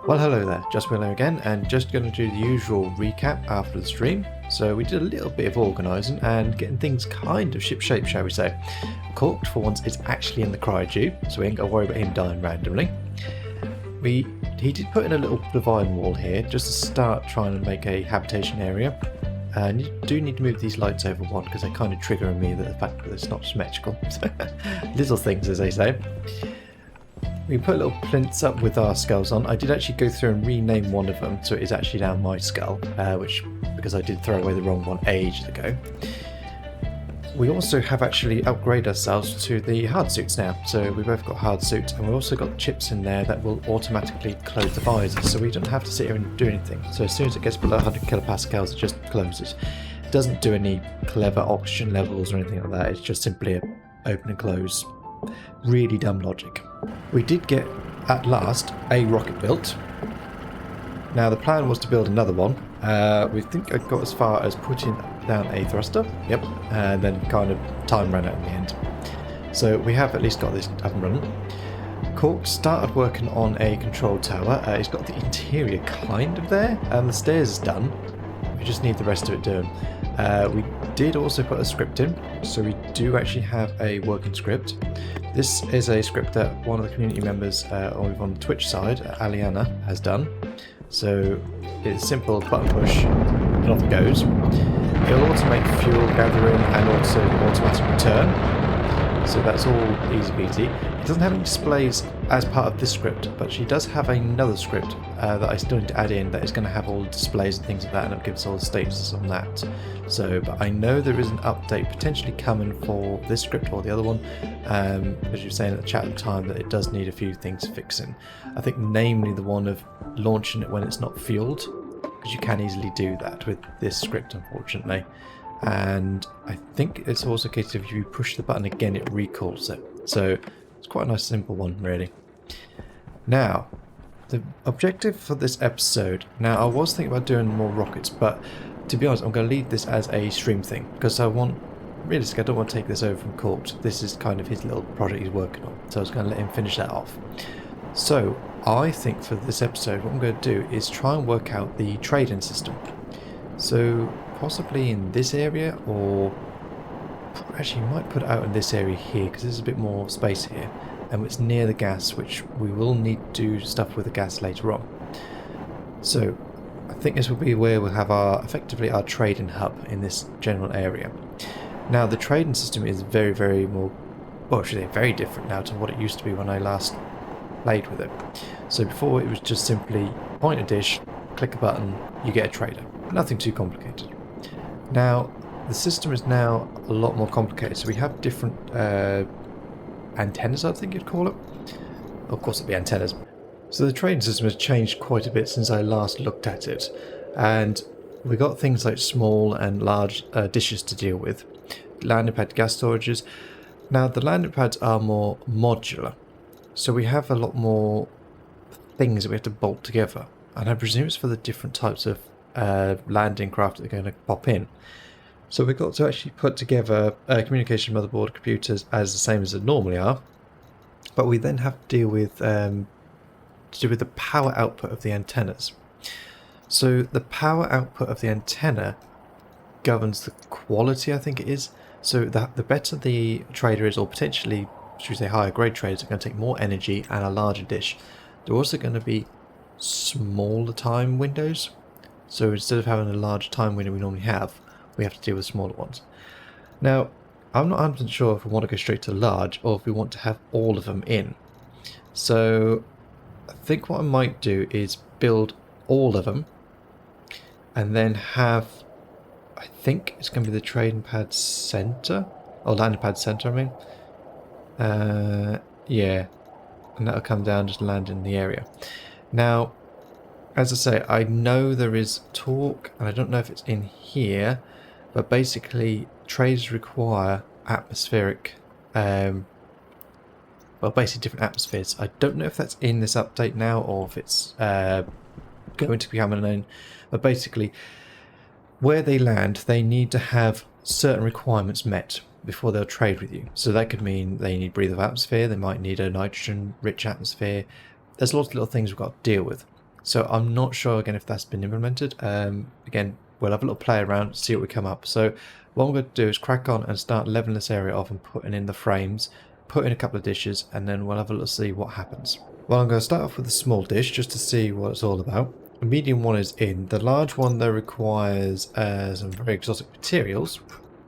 Well, hello there, just Willow again, and just going to do the usual recap after the stream. So we did a little bit of organising and getting things kind of shipshape, shall we say. Corked, for once, is actually in the cryotube, so we ain't got to worry about him dying randomly. He did put in a little dividing wall here, just to start trying to make a habitation area. And you do need to move these lights over one, because they kind of trigger in me the fact that it's not symmetrical. Little things, as they say. We put little plinths up with our skulls on. I did actually go through and rename one of them, so it is actually now my skull, because I did throw away the wrong one ages ago. We also have actually upgraded ourselves to the hard suits now, so we both got hard suits, and we've also got chips in there that will automatically close the visor, so we don't have to sit here and do anything. So as soon as it gets below 100 kilopascals, it just closes. It doesn't do any clever oxygen levels or anything like that. It's just simply a open and close. Really dumb logic. We did get, at last, a rocket built. Now the plan was to build another one. We think I got as far as putting down a thruster. Yep. And then kind of time ran out in the end. So we have at least got this up and running. Cork started working on a control tower. He's got the interior kind of there, and the stairs is done. We just need the rest of it done. We did also put a script in, so we do actually have a working script. This is a script that one of the community members on the Twitch side, Aliana, has done. So it's simple, button push, and off it goes. It'll automate fuel gathering and also automatic return. So that's all easy peasy. It doesn't have any displays as part of this script, but she does have another script that I still need to add in that is going to have all the displays and things like that, and it'll give us all the statuses on that. So, but I know there is an update potentially coming for this script or the other one, as you were saying at the chat at the time, that it does need a few things fixing. I think namely the one of launching it when it's not fueled, because you can easily do that with this script, unfortunately. And I think it's also a case of if you push the button again, it recalls it. So it's quite a nice simple one, really. Now, the objective for this episode. Now, I was thinking about doing more rockets, but to be honest, I'm going to leave this as a stream thing, because realistically, I don't want to take this over from Corked. This is kind of his little project he's working on, so I was going to let him finish that off. So I think for this episode, what I'm going to do is try and work out the trading system. So possibly in this area, or actually might put it out in this area here, because there's a bit more space here, and it's near the gas, which we will need to do stuff with the gas later on. So I think this will be where we'll have effectively our trading hub in this general area. Now the trading system is very, very very different now to what it used to be when I last played with it. So before it was just simply point a dish, click a button, you get a trader. Nothing too complicated. Now the system is now a lot more complicated, so we have different antennas, I think you'd call it. Of course it'd be antennas. So the trading system has changed quite a bit since I last looked at it, and we got things like small and large dishes to deal with. Landing pad gas storages. Now the landing pads are more modular, so we have a lot more things that we have to bolt together, and I presume it's for the different types of landing craft that are going to pop in. So we've got to actually put together communication motherboard computers as the same as they normally are, but we then have to deal with the power output of the antennas. So the power output of the antenna governs the quality, I think it is. So the better the trader is, or potentially, should we say, higher grade traders, are going to take more energy and a larger dish. They're also going to be smaller time windows. So instead of having a large time window we normally have, we have to deal with smaller ones. Now, I'm not 100% sure if we want to go straight to large or if we want to have all of them in. So I think what I might do is build all of them and then have, I think it's going to be the trading pad center, or landing pad center, I mean. Yeah, and that'll come down, just land in the area. Now, as I say, I know there is talk, and I don't know if it's in here, but basically trades require atmospheric, basically different atmospheres. I don't know if that's in this update now or if it's going to become unknown, but basically where they land, they need to have certain requirements met before they'll trade with you. So that could mean they need breathable atmosphere, they might need a nitrogen rich atmosphere. There's lots of little things we've got to deal with. So I'm not sure again if that's been implemented. Again, we'll have a little play around, see what we come up. So what I'm going to do is crack on and start leveling this area off and putting in the frames, put in a couple of dishes, and then we'll have a little see what happens. Well, I'm going to start off with a small dish just to see what it's all about. The medium one is in. The large one though requires some very exotic materials.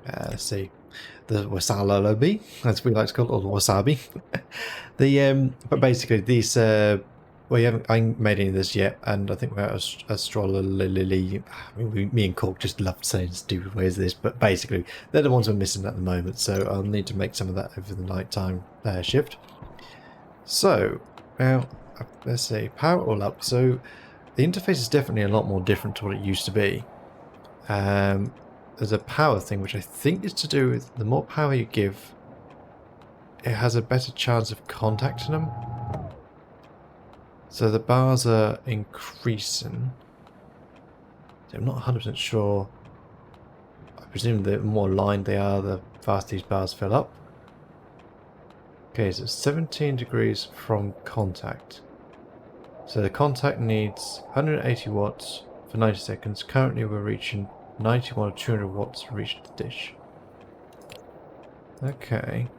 Let's see, the wasalabi, as we like to call it, or the wasabi. But basically these. Well, I haven't made any of this yet, and I think we're astrologically. I mean, me and Cork just love saying stupid ways of this, but basically they're the ones we're missing at the moment. So I'll need to make some of that over the nighttime shift. So now let's see, power it all up. So the interface is definitely a lot more different to what it used to be. There's a power thing which I think is to do with the more power you give, it has a better chance of contacting them. So the bars are increasing. I'm not 100% sure. I presume the more lined they are, the faster these bars fill up. Okay, so it's 17 degrees from contact. So the contact needs 180 watts for 90 seconds. Currently we're reaching 91 or 200 watts to reach the dish. Okay.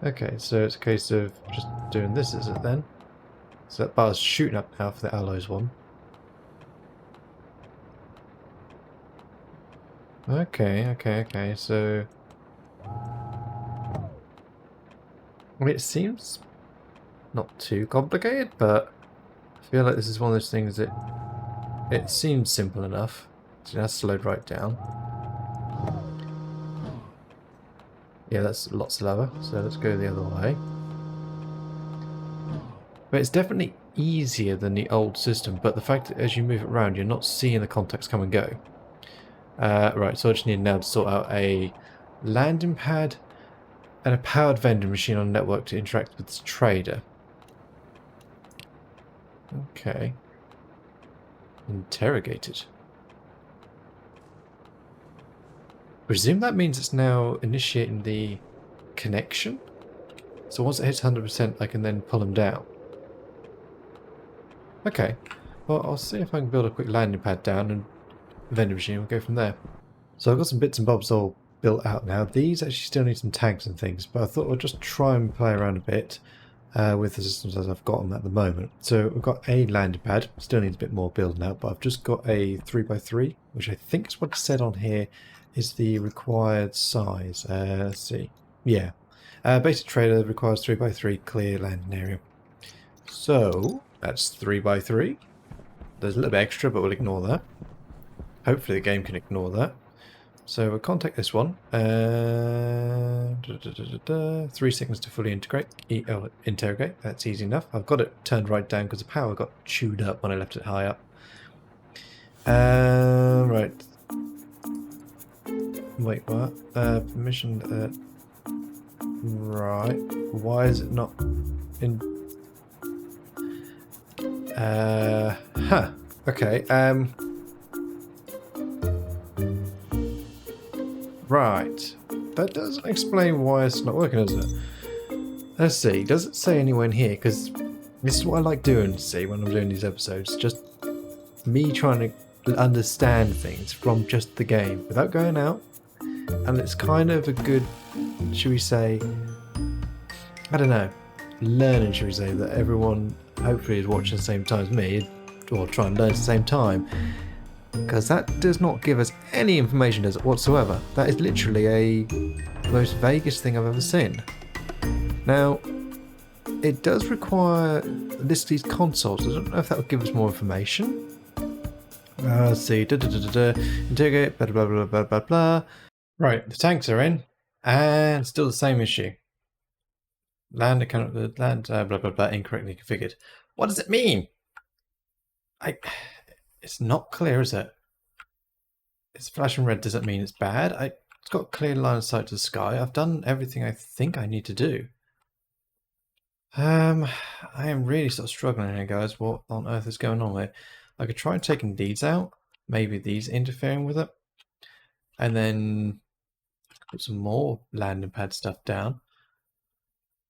Okay, so it's a case of just doing this, is it then? So that bar's shooting up now for the alloys one. Okay, so... I mean, it seems not too complicated, but I feel like this is one of those things that it seems simple enough. So that's slowed right down. Yeah, that's lots slower, so let's go the other way. But it's definitely easier than the old system, but the fact that as you move it around, you're not seeing the contacts come and go. Right, so I just need now to sort out a landing pad and a powered vending machine on a network to interact with this trader. Okay. Interrogated. Presume that means it's now initiating the connection? So once it hits 100%, I can then pull them down. Okay. Well, I'll see if I can build a quick landing pad down and vending machine. We'll go from there. So I've got some bits and bobs all built out now. These actually still need some tags and things, but I thought I'd just try and play around a bit with the systems as I've got them at the moment. So we've got a landing pad. Still needs a bit more building out, but I've just got a 3x3, which I think is what it said on here is the required size. Let's see. Yeah. Basic trailer requires 3x3 clear landing area. So that's 3x3. There's a little bit extra, but we'll ignore that. Hopefully the game can ignore that. So we'll contact this one. 3 seconds to fully integrate. Interrogate. That's easy enough. I've got it turned right down because the power got chewed up when I left it high up. Right. Wait, what? Permission. Right. Why is it not in? Huh. Okay. Right. That doesn't explain why it's not working, does it? Let's see. Does it say anywhere in here? Because this is what I like doing, see, when I'm doing these episodes. Just me trying to understand things from just the game without going out. And it's kind of a good, should we say, I don't know, learning, should we say, that everyone hopefully is watching at the same time as me, or trying to learn at the same time. Because that does not give us any information, does it, whatsoever. That is literally the most vaguest thing I've ever seen. Now, it does require these consoles. I don't know if that would give us more information. Let's see. Interrogate, blah, blah, blah, blah, blah, blah. Right, the tanks are in, and still the same issue. Land account, land, blah, blah, blah, incorrectly configured. What does it mean? It's not clear, is it? It's flashing red. Does that mean it's bad? It's got a clear line of sight to the sky. I've done everything I think I need to do. I am really sort of struggling here, guys. What on earth is going on here? I could try taking these out. Maybe these interfering with it. And then put some more landing pad stuff down.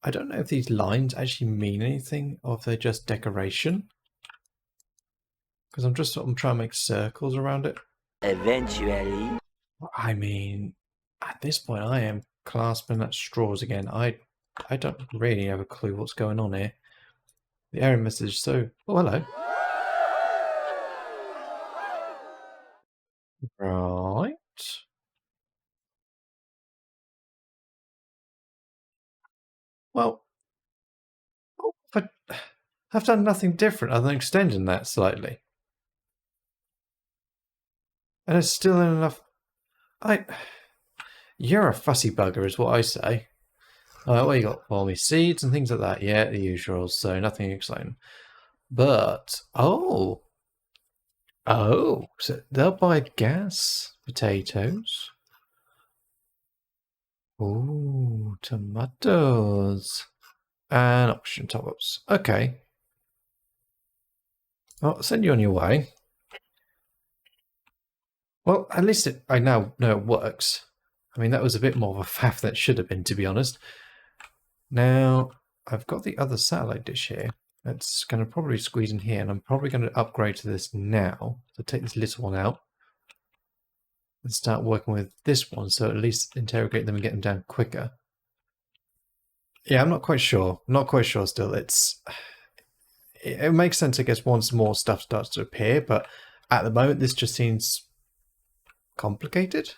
I don't know if these lines actually mean anything or if they're just decoration. Because I'm just I'm trying to make circles around it. Eventually. I mean, at this point I am clasping at straws again. I don't really have a clue what's going on here. The error message so... Oh, hello. Right. Well, I've done nothing different other than extending that slightly. And it's still enough... You're a fussy bugger is what I say. What you got for me? Seeds and things like that. Yeah, the usual, so nothing exciting. But, oh, so they'll buy gas, potatoes. Ooh, tomatoes. And option top-ups. Okay. Well, I'll send you on your way. Well, at least I now know it works. I mean, that was a bit more of a faff than it should have been, to be honest. Now, I've got the other satellite dish here. That's going to probably squeeze in here, and I'm probably going to upgrade to this now. So take this little one out and start working with this one, so at least interrogate them and get them down quicker. Yeah, I'm not quite sure. Not quite sure still. It makes sense, I guess, once more stuff starts to appear, but at the moment this just seems complicated.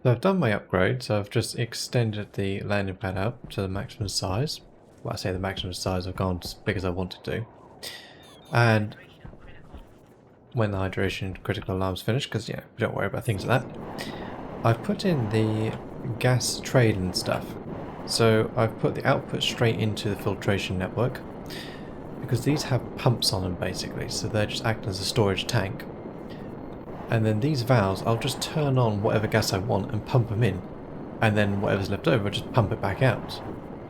So I've done my upgrade, so I've just extended the landing pad out to the maximum size. Well, I say the maximum size, I've gone as big as I wanted to. And when the hydration critical alarm's finished, because, yeah, don't worry about things like that, I've put in the gas trade and stuff. So I've put the output straight into the filtration network, because these have pumps on them basically, so they're just acting as a storage tank. And then these valves, I'll just turn on whatever gas I want and pump them in, and then whatever's left over, I'll just pump it back out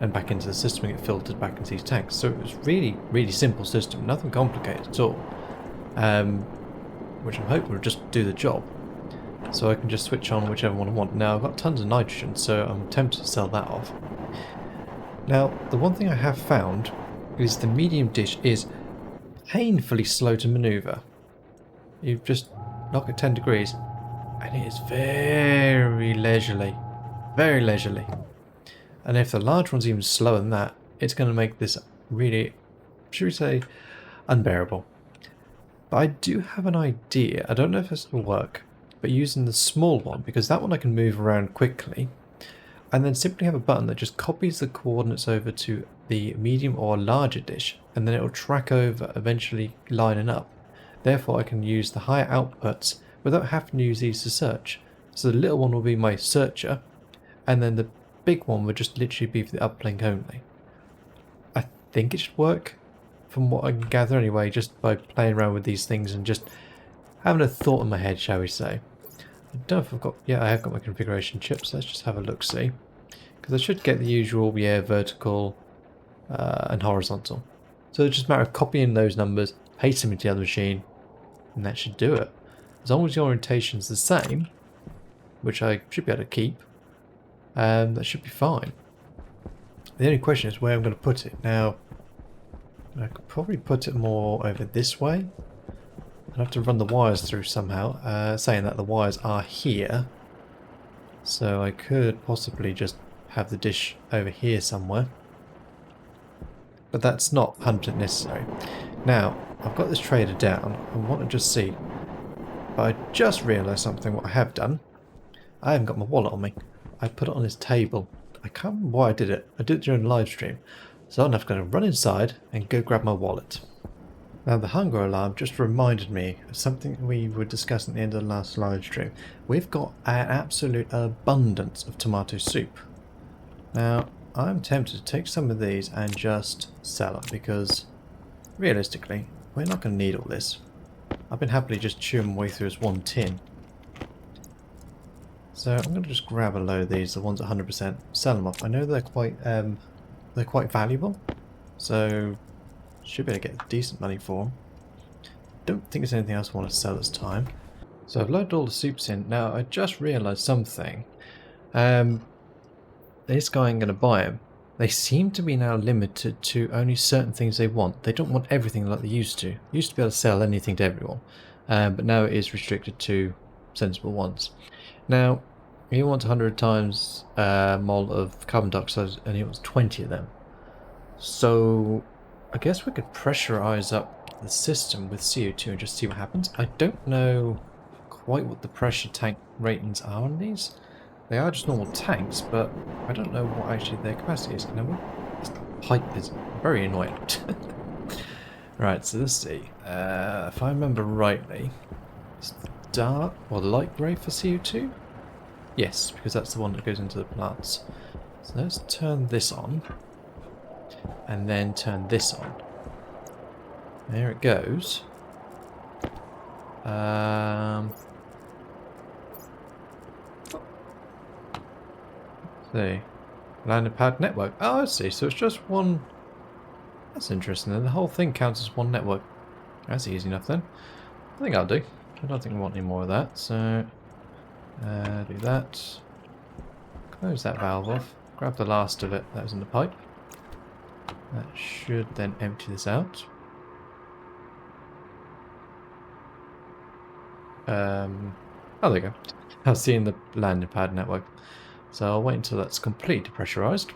and back into the system and get filtered back into these tanks. So it was really, really simple system, nothing complicated at all, which I'm hoping will just do the job. So I can just switch on whichever one I want. Now I've got tons of nitrogen, so I'm tempted to sell that off. Now the one thing I have found is the medium dish is painfully slow to maneuver. You just knock it 10 degrees and it is very leisurely. Very leisurely. And if the large one's even slower than that, it's going to make this really, should we say, unbearable. But I do have an idea. I don't know if this will work, but using the small one, because that one I can move around quickly, and then simply have a button that just copies the coordinates over to the medium or larger dish, and then it will track over, eventually lining up. Therefore I can use the higher outputs without having to use these to search. So the little one will be my searcher, and then the big one would just literally be for the uplink only. I think it should work, from what I can gather anyway, just by playing around with these things and just having a thought in my head, shall we say. I don't know if I've got... Yeah, I have got my configuration chips. Let's just have a look-see. Because I should get the usual, yeah, vertical and horizontal. So it's just a matter of copying those numbers, pasting them into the other machine, and that should do it. As long as the orientation's the same, which I should be able to keep, that should be fine. The only question is where I'm going to put it. Now, I could probably put it more over this way. I'd have to run the wires through somehow, saying that the wires are here. So I could possibly just have the dish over here somewhere. But that's not 100% necessary. Now, I've got this trader down. I want to just see. But I just realised something what I have done. I haven't got my wallet on me. I put it on this table. I can't remember why I did it. I did it during the live stream. So I'm going to run inside and go grab my wallet. Now the hunger alarm just reminded me of something we were discussing at the end of the last live stream. We've got an absolute abundance of tomato soup. Now I'm tempted to take some of these and just sell them because realistically we're not going to need all this. I've been happily just chewing my way through this one tin. So I'm going to just grab a load of these, the ones at 100%, sell them off. I know they're quite valuable, so should be able to get decent money for them. Don't think there's anything else I want to sell this time. So I've loaded all the soups in. Now I just realised something. This guy ain't going to buy them. They seem to be now limited to only certain things they want. They don't want everything like they used to. Used to be able to sell anything to everyone, but now it is restricted to sensible ones. Now, he wants 100 times mole of carbon dioxide, and he wants 20 of them. So, I guess we could pressurize up the system with CO2 and just see what happens. I don't know quite what the pressure tank ratings are on these. They are just normal tanks, but I don't know what actually their capacity is. Now, this pipe is very annoying. Right, so let's see. If I remember rightly, it's the dark or light grey for CO2? Yes, because that's the one that goes into the plants. So let's turn this on. And then turn this on. There it goes. See. Landing pad network. Oh, I see. So it's just one. That's interesting. Then the whole thing counts as one network. That's easy enough then. I think I'll do. I don't think we want any more of that. So do that. Close that valve off. Grab the last of it that was in the pipe. That should then empty this out. Oh, there you go. I'll see in the landing pad network. So I'll wait until that's completely pressurized.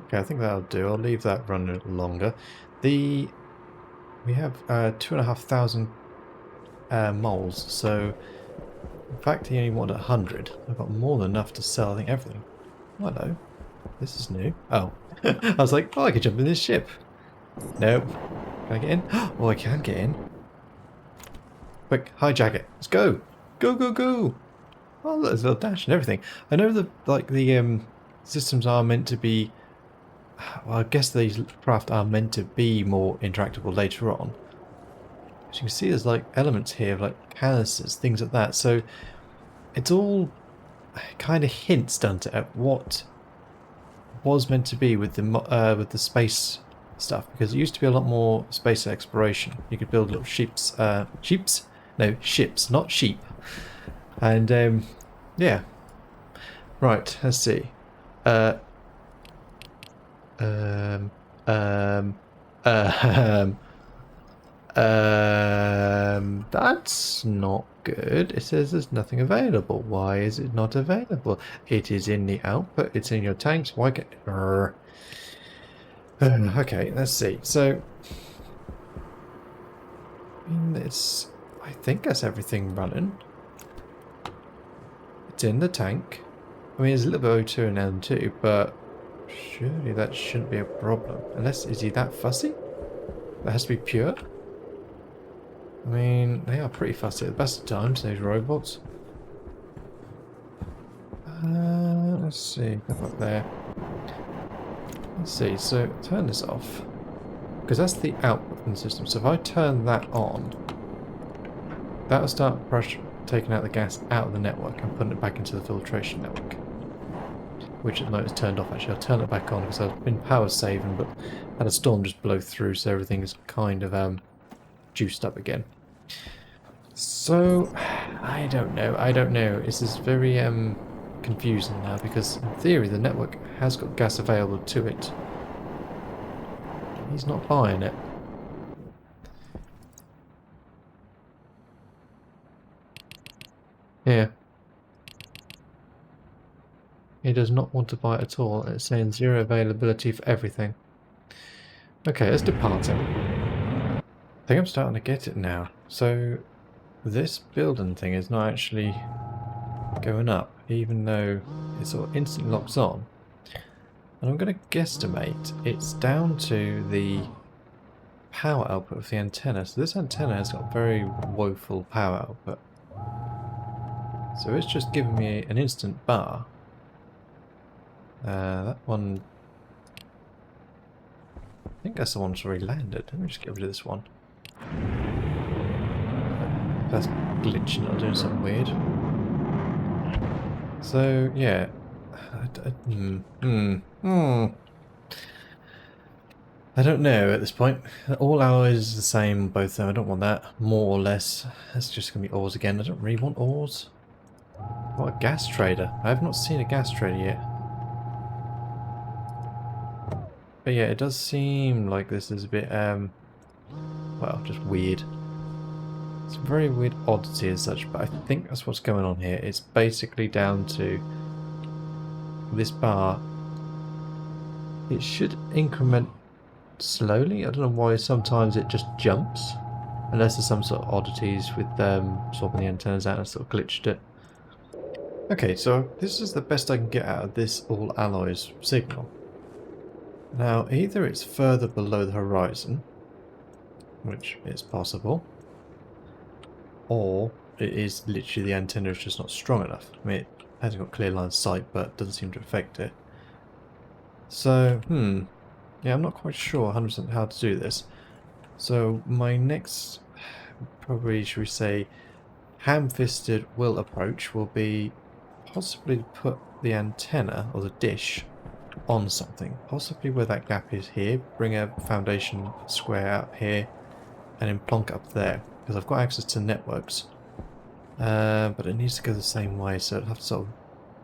Okay, I think that'll do. I'll leave that run a little longer. We have 2,500 moles, so in fact he only wanted 100. I've got more than enough to sell, I think, everything. Oh, hello. This is new. Oh. I was like, oh, I could jump in this ship. Nope. Can I get in? Oh, I can get in. Quick, hijack it. Let's go. Go, go, go. Oh, there's a little dash and everything. I know that, like, the systems are meant to be... Well, I guess these craft are meant to be more interactable later on. As you can see, there's, like, elements here of, like, canisters, things like that. So, it's all kind of hints done to at what was meant to be with the space stuff, because it used to be a lot more space exploration. You could build little ships, not sheep, and yeah. Right, let's see. That's not good. It says there's nothing available. Why is it not available? It is in the output. It's in your tanks. Why get... Okay, let's see. So, I think that's everything running. It's in the tank. I mean, there's a little bit of O2 and N2, but surely that shouldn't be a problem. Unless, is he that fussy? That has to be pure? I mean, they are pretty fussy at the best of times, those robots. Let's see, go up there. Let's see, so turn this off. Because that's the output from the system. So if I turn that on, that will start taking out the gas out of the network and putting it back into the filtration network. Which at the moment is turned off actually. I'll turn it back on because I've been power saving, but had a storm just blow through, so everything is kind of juiced up again. So I don't know. This is very confusing now, because in theory the network has got gas available to it. He's not buying it. Here. He does not want to buy it at all. It's saying zero availability for everything. Okay, let's depart him. I think I'm starting to get it now. So this building thing is not actually going up, even though it sort of instantly locks on. And I'm going to guesstimate it's down to the power output of the antenna. So this antenna has got very woeful power output. So it's just giving me an instant bar. That one... I think that's the one that's already landed. Let me just get rid of this one. That's glitching or doing something weird. So, yeah. I don't know at this point. All alloys is the same, both of them. I don't want that. More or less. That's just going to be ores again. I don't really want ores. What a gas trader. I have not seen a gas trader yet. But yeah, it does seem like this is a bit, well, just weird. It's a very weird oddity as such, but I think that's what's going on here. It's basically down to this bar. It should increment slowly. I don't know why sometimes it just jumps. Unless there's some sort of oddities with swapping the antennas out and sort of glitched it. Okay, so this is the best I can get out of this all alloys signal. Now, either it's further below the horizon, which is possible, or it is literally the antenna is just not strong enough. I mean, it hasn't got clear line of sight, but doesn't seem to affect it. So, yeah, I'm not quite sure 100% how to do this. So, my next, probably, should we say, ham-fisted approach will be possibly to put the antenna, or the dish, on something. Possibly where that gap is here, bring a foundation square out here, and then plonk it up there. Because I've got access to networks. But it needs to go the same way, so I'll have to sort of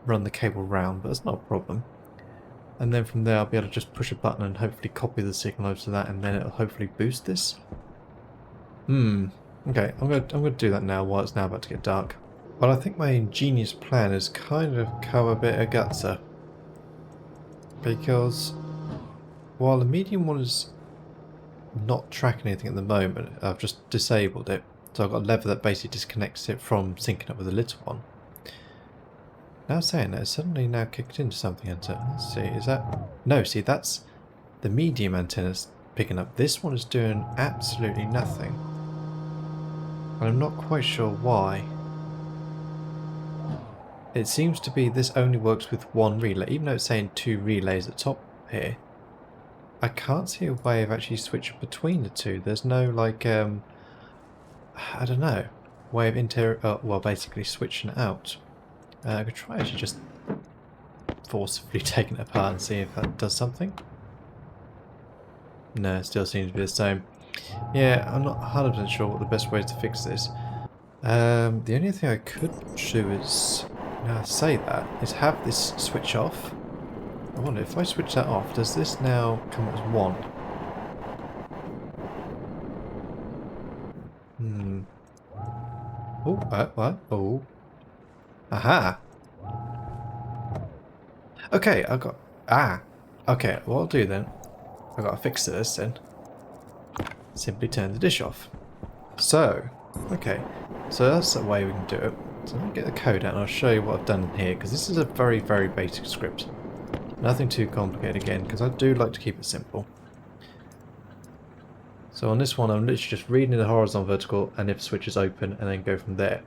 run the cable round, but that's not a problem. And then from there I'll be able to just push a button and hopefully copy the signal over to that, and then it'll hopefully boost this. Okay, I'm gonna do that now while it's now about to get dark. But I think my ingenious plan has kind of come a bit of gutser. Because while the medium one is not tracking anything at the moment, I've just disabled it. So I've got a lever that basically disconnects it from syncing up with the little one. Now saying that, it's suddenly now kicked into something. Let's see, is that... No, see, that's the medium antenna's picking up. This one is doing absolutely nothing. And I'm not quite sure why. It seems to be this only works with one relay, even though it's saying 2 relays at the top here. I can't see a way of actually switching between the two. There's no, like, I don't know, way of well, basically switching it out. I could try actually just forcibly taking it apart and see if that does something. No, it still seems to be the same. Yeah, I'm not 100% sure what the best way to fix this. The only thing I could do is, now I say that, is have this switch off. I wonder if I switch that off, does this now come as 1? Oh, what? Oh. Aha! Okay, I got... Okay, what I'll do then, I've got to fix this then. Simply turn the dish off. So, okay, so that's the way we can do it. So let me get the code out and I'll show you what I've done in here, because this is a very, very basic script. Nothing too complicated again, because I do like to keep it simple. So on this one, I'm literally just reading the horizontal vertical, and if switch is open, and then go from there.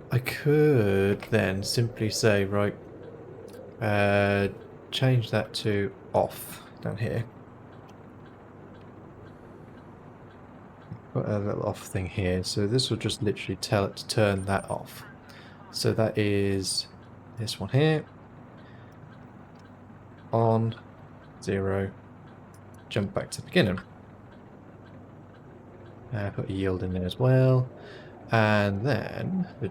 I could then simply say, right, change that to off down here. Got a little off thing here, so this will just literally tell it to turn that off. So that is this one here. On 0, jump back to the beginning. Put a yield in there as well, and then I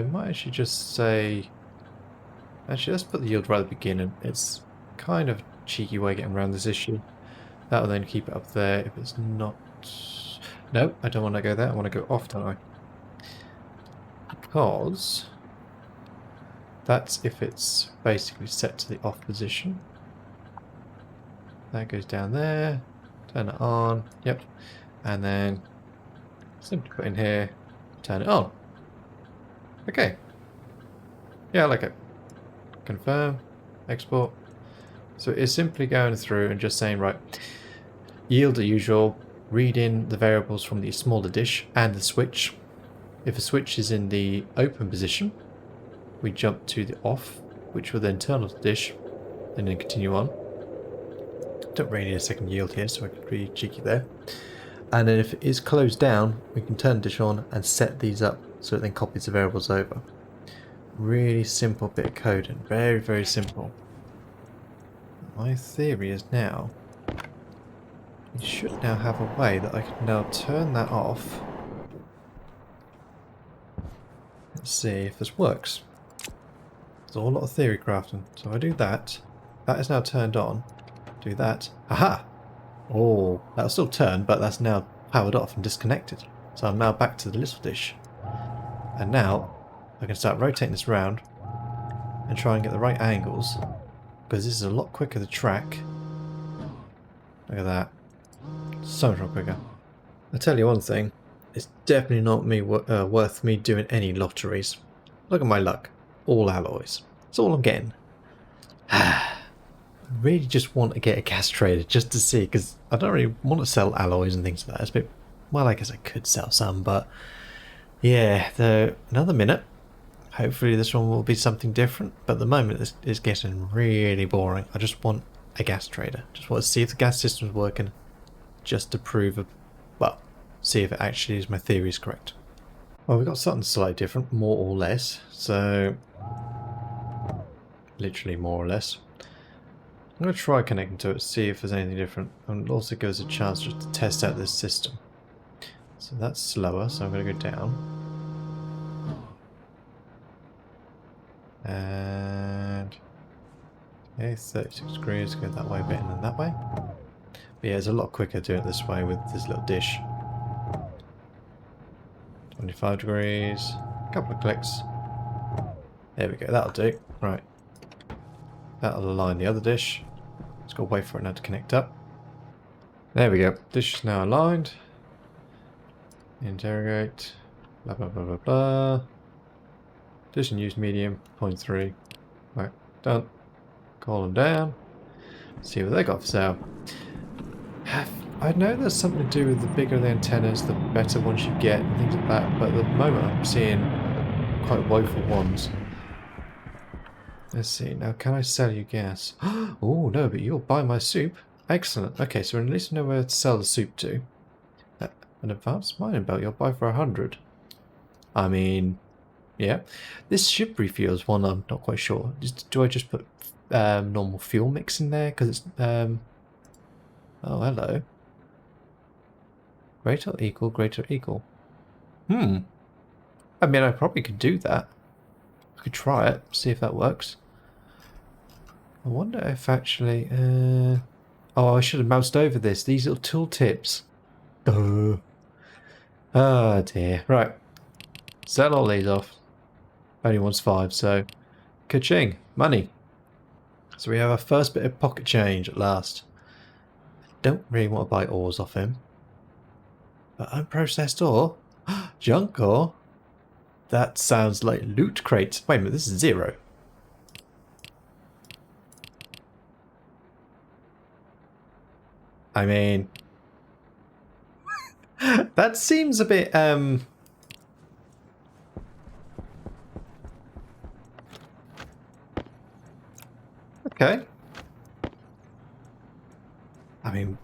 might actually just say, actually let's put the yield right at the beginning. It's kind of a cheeky way of getting around this issue. That will then keep it up there. If it's not, no, I don't want to go there. I want to go off, don't I? Because that's if it's basically set to the off position. That goes down there, turn it on, yep, and then simply put in here, turn it on. Okay, yeah, I like it. Confirm, export. So it's simply going through and just saying, right, yield as usual, read in the variables from the smaller dish and the switch. If a switch is in the open position, we jump to the off, which will then turn off the dish and then continue on. Don't really need a second yield here, so I could be cheeky there. And then if it is closed down, we can turn the dish on and set these up so it then copies the variables over. Really simple bit of coding, very, very simple. My theory is now, we should now have a way that I can now turn that off. Let's see if this works. There's a whole lot of theory crafting. So I do that. That is now turned on. Do that. Aha! Oh, that'll still turn, but that's now powered off and disconnected. So I'm now back to the little dish. And now I can start rotating this around and try and get the right angles, because this is a lot quicker to track. Look at that. So much more quicker. I'll tell you one thing. It's definitely not worth me doing any lotteries. Look at my luck. All alloys. That's all I'm getting. I really just want to get a gas trader just to see, because I don't really want to sell alloys and things like that. It's a bit, well, I guess I could sell some, but yeah, another minute. Hopefully this one will be something different, but at the moment this is getting really boring. I just want a gas trader. Just want to see if the gas system's working, just to prove, well, see if it actually is, my theory is correct. Well, we've got something slightly different, more or less. So, literally more or less. I'm going to try connecting to it, see if there's anything different, and also gives us a chance just to test out this system. So that's slower, so I'm going to go down. And okay, 36 degrees, go that way a bit and then that way. But yeah, it's a lot quicker doing it this way with this little dish. 25 degrees, a couple of clicks. There we go, that'll do. Right. That'll align the other dish. Just gotta wait for it now to connect up. There we go. Dish is now aligned. Interrogate. Blah blah blah blah blah. Dish and use medium, 0.3. Right, done. Call them down. See what they got for sale. I know there's something to do with the bigger the antennas, the better ones you get, and things like that, but at the moment I'm seeing quite woeful ones. Let's see, now can I sell you gas? Oh no, but you'll buy my soup. Excellent. Okay, so at least I know where to sell the soup to. An advanced mining belt you'll buy for 100. I mean, yeah. This ship refuels one, I'm not quite sure. Do I just put normal fuel mix in there? Because it's... oh, hello. Greater or equal, greater or equal. I mean, I probably could do that. I could try it, see if that works. I wonder if actually... oh, I should have moused over this. These little tool tips. Oh dear. Right. Sell all these off. Only wants 5, so... Ka-ching. Money. So we have our first bit of pocket change at last. Don't really want to buy ores off him. But unprocessed ore? Junk ore? That sounds like loot crates. Wait a minute, this is 0. I mean... that seems a bit, okay. I mean,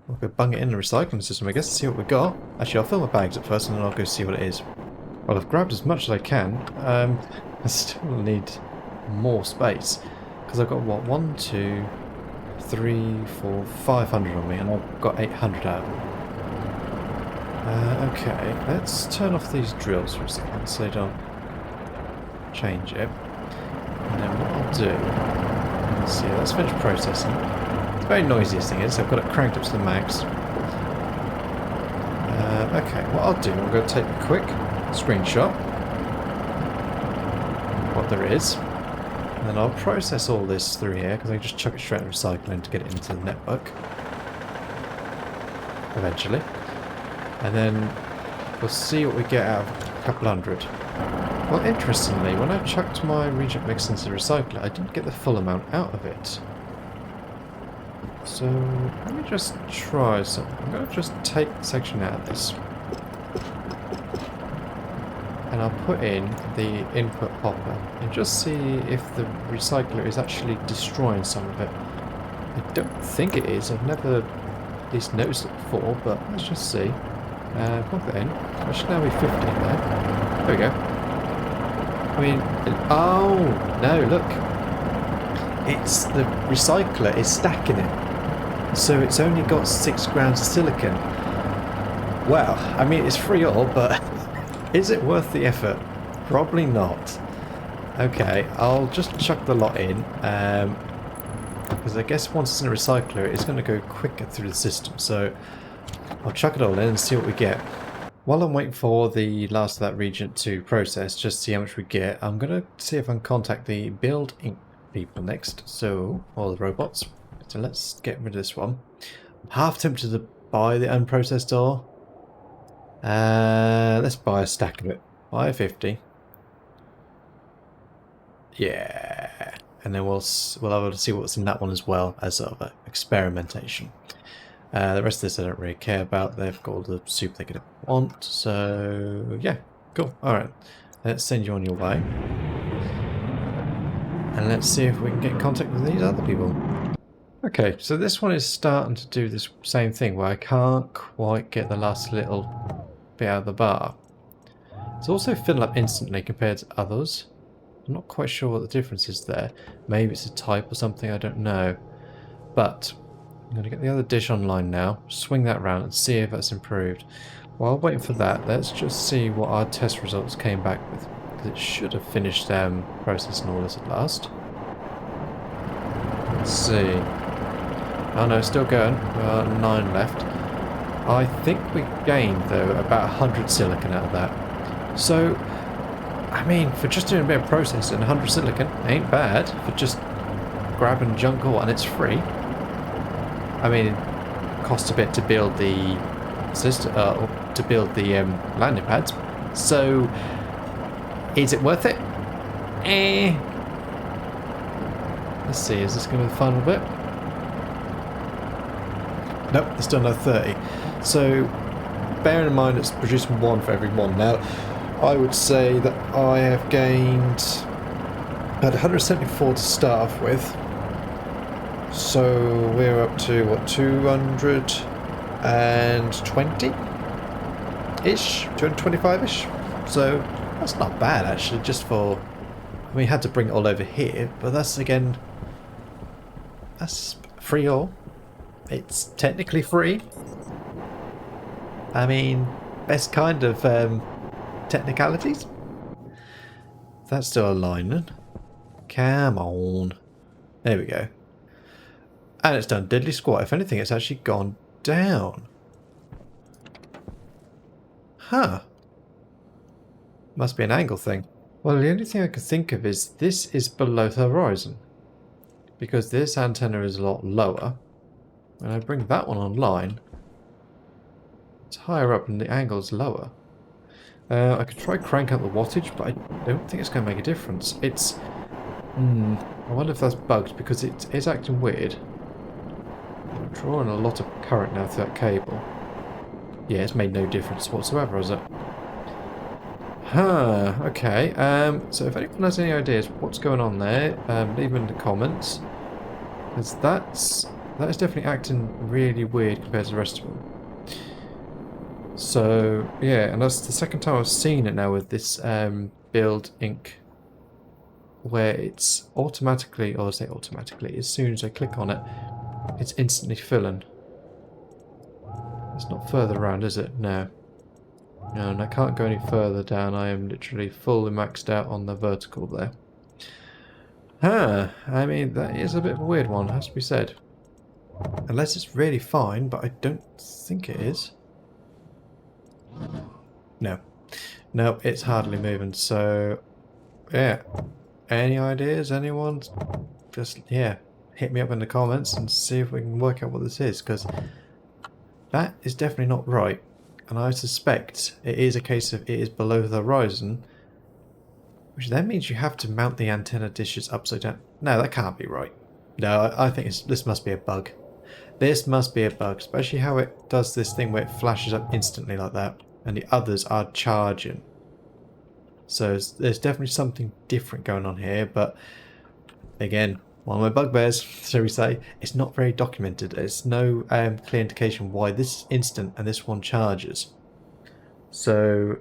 we'll go bung it in the recycling system, I guess, to see what we got. Actually, I'll fill my bags up first and then I'll go see what it is. Well, I've grabbed as much as I can. I still need more space. Because I've got, what, 1, 2, 3, 4, 500 on me, and I've got 800 out of them. Okay, let's turn off these drills for a second so they don't change it. And then what I'll do... Let's see, let's finish processing. It's very noisy, this thing is, so I've got it cranked up to the max. Okay, what I'll do, I'm going to take a quick screenshot of what there is, and then I'll process all this through here, because I can just chuck it straight in recycling to get it into the network eventually, and then we'll see what we get out of a couple hundred. Well, interestingly, when I chucked my reject mix into the recycler, I didn't get the full amount out of it. So let me just try something. I'm going to just take a section out of this. And I'll put in the input popper and just see if the recycler is actually destroying some of it. I don't think it is. I've never at least noticed it before, but let's just see. Plug that in. I should now be 50 in there. There we go. I mean, oh, no, look. It's the recycler is stacking it. So it's only got 6 grams of silicon. Well, I mean, it's free ore, but is it worth the effort? Probably not. Okay, I'll just chuck the lot in, because I guess once it's in a recycler, it's going to go quicker through the system. So I'll chuck it all in and see what we get. While I'm waiting for the last of that reagent to process, just to see how much we get, I'm going to see if I can contact the Build Inc. people next. So, all the robots. So let's get rid of this one. I'm half tempted to buy the unprocessed ore. Let's buy a stack of it. Buy a 50. Yeah. And then we'll have to see what's in that one as well as sort of experimentation. The rest of this I don't really care about. They've got all the soup they could want. So, yeah. Cool. Alright. Let's send you on your way. And let's see if we can get in contact with these other people. Okay, so this one is starting to do this same thing where I can't quite get the last little bit out of the bar. It's also filling up instantly compared to others. I'm not quite sure what the difference is there. Maybe it's a type or something, I don't know. But I'm going to get the other dish online now, swing that around and see if that's improved. While waiting for that, let's just see what our test results came back with. Because it should have finished processing all this at last. Let's see. Oh no, still going. We've got 9 left. I think we gained, though, about 100 silicon out of that. So, I mean, for just doing a bit of processing, 100 silicon ain't bad for just grabbing junk ore, and it's free. I mean, it costs a bit to build the system, landing pads. So, is it worth it? Let's see, is this going to be the final bit? Nope, there's still another 30. So, bearing in mind it's producing 1 for every 1. Now, I would say that I have gained about 174 to start off with. So we're up to, what, 220-ish? 225-ish? So that's not bad, actually, just for... I mean, we had to bring it all over here, but that's, again... That's free ore. It's technically free. I mean, best kind of technicalities. That's still aligning. Come on. There we go. And it's done diddly squat. If anything, it's actually gone down. Huh. Must be an angle thing. Well, the only thing I can think of is this is below the horizon. Because this antenna is a lot lower. When I bring that one online, it's higher up and the angle is lower. I could try crank up the wattage, but I don't think it's going to make a difference. It's... I wonder if that's bugged, because it's acting weird. I'm drawing a lot of current now through that cable. Yeah, it's made no difference whatsoever, has it? Huh, okay. So if anyone has any ideas what's going on there, leave them in the comments. Because that is definitely acting really weird compared to the rest of them. So, yeah, and that's the second time I've seen it now with this Build Inc. Where it's automatically, or I say automatically, as soon as I click on it, it's instantly filling. It's not further around, is it? No. No, and I can't go any further down. I am literally fully maxed out on the vertical there. Huh, I mean, that is a bit of a weird one, has to be said. Unless it's really fine, but I don't think it is. No. Nope, it's hardly moving, so... Yeah. Any ideas, anyone? Just, yeah, hit me up in the comments and see if we can work out what this is, because that is definitely not right. And I suspect it is a case of it is below the horizon, which then means you have to mount the antenna dishes upside down. No, that can't be right. No, I think this must be a bug. This must be a bug, especially how it does this thing where it flashes up instantly like that, and the others are charging. So there's definitely something different going on here, but again, one of my bugbears, shall we say, it's not very documented. There's no clear indication why this is instant and this one charges. So,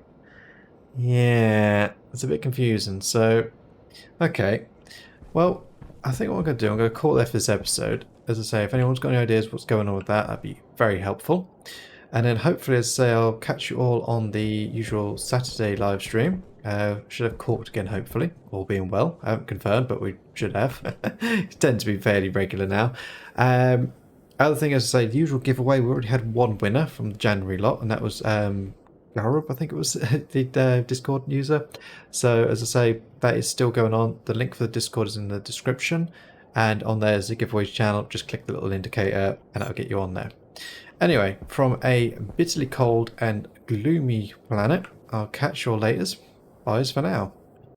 yeah, it's a bit confusing. So, okay, well, I think what I'm going to do, I'm going to call it for this episode. As I say, if anyone's got any ideas what's going on with that, that'd be very helpful. And then hopefully, as I say, I'll catch you all on the usual Saturday live stream. Should have corked again, hopefully, all being well. I haven't confirmed, but we should have. It tends to be fairly regular now. Other thing, as I say, the usual giveaway, we already had one winner from the January lot, and that was Europa, I think it was, the Discord user. So, as I say, that is still going on. The link for the Discord is in the description, and on there is the giveaways channel. Just click the little indicator, and that'll get you on there. Anyway, from a bitterly cold and gloomy planet, I'll catch you all later. Bye for now.